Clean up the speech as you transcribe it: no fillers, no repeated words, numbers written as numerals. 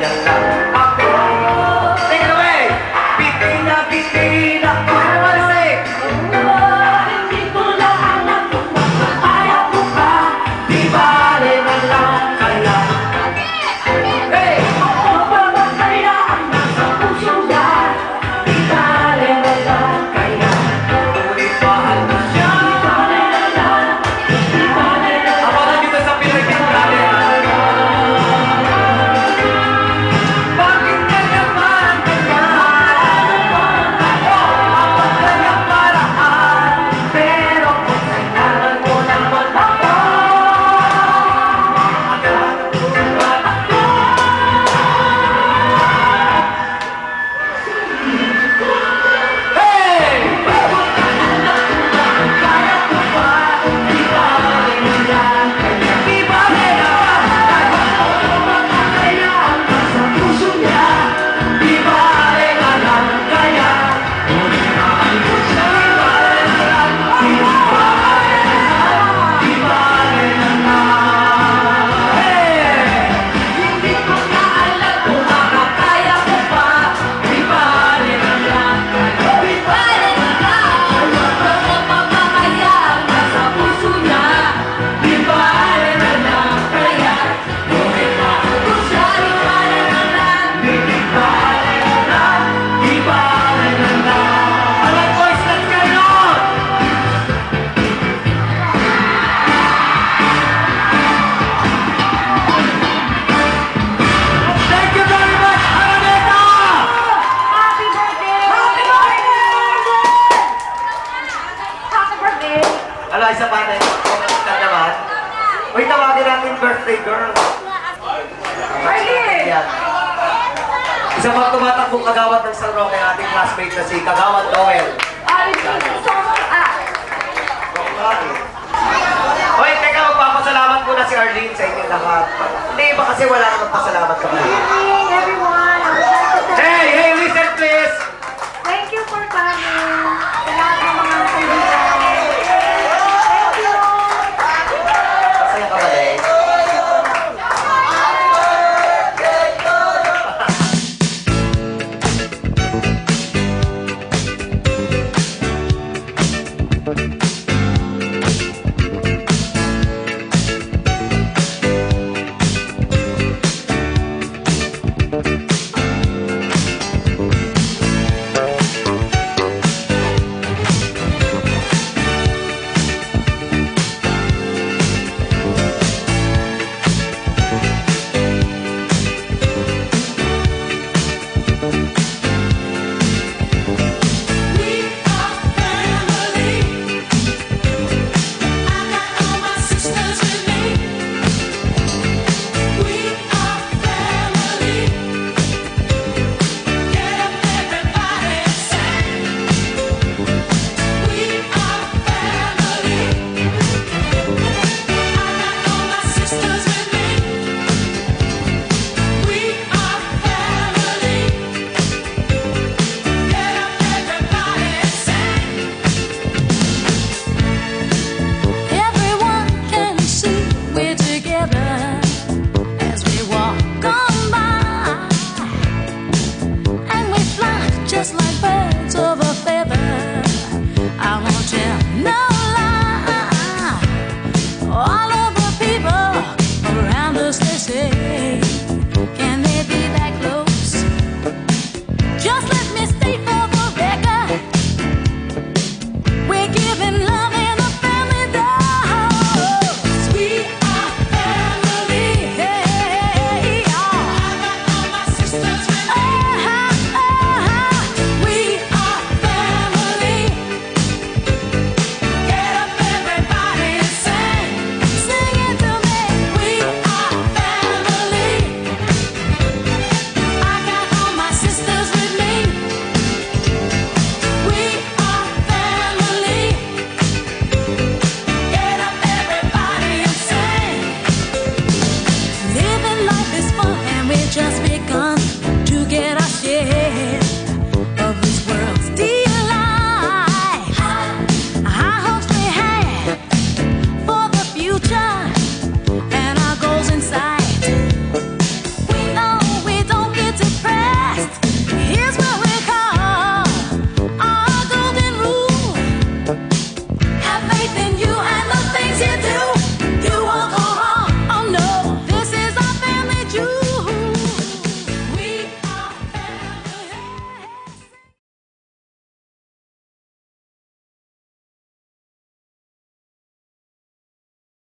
yan lang ako. Take it away! Bitina, bitina, para malasig! Hindi ko lang kung makakaya ko pa. Di bale na lang kaya. Hey! Mapapakaya ang nasa puso niya. Di bale na lang kaya. Ngunit mahal mo siya. Di bale na lang. Di bale na lang. Abangan nyo na sa Philippine Talent. Bakit kanya parang ganyan? Kanya paraan. Pero kung kailangan mo naman ako, agad ko tumatakbo. Hey! Kaya ko pa, di bale na lang kaya. Di bale na Mapapakaya ang nasa puso niya. Di bale na lang kaya. Ngunit mahal ko siya. Di bale na lang. Di bale na lang. Hey! Hindi ko na alam kung makakaya ko pa. Di bale na lang kaya. Di bale na lang. Mapapakaya ang nasa puso niya. Di bale na lang Kaya, Ngunit mahal ko kung siya di bale na lang. Di bale na lang. Di bale na lang. Alright boys, let's carry on! Thank you very much, Araneta! Happy birthday! Happy birthday! Happy birthday! Ala, isa pa na yun. Ka naman. Uy, tawagin natin birthday girl. Birthday! Yan. Isa pang tumatakbong kagawad ng San Roque, ating classmate na si Kagawad Noel. Hoy, teka, magpapasalamat muna si Arlene sa inyong lahat. Hindi ba kasi wala namang pasalamat ka ba? Everyone, I would like to thank Hey, listen please!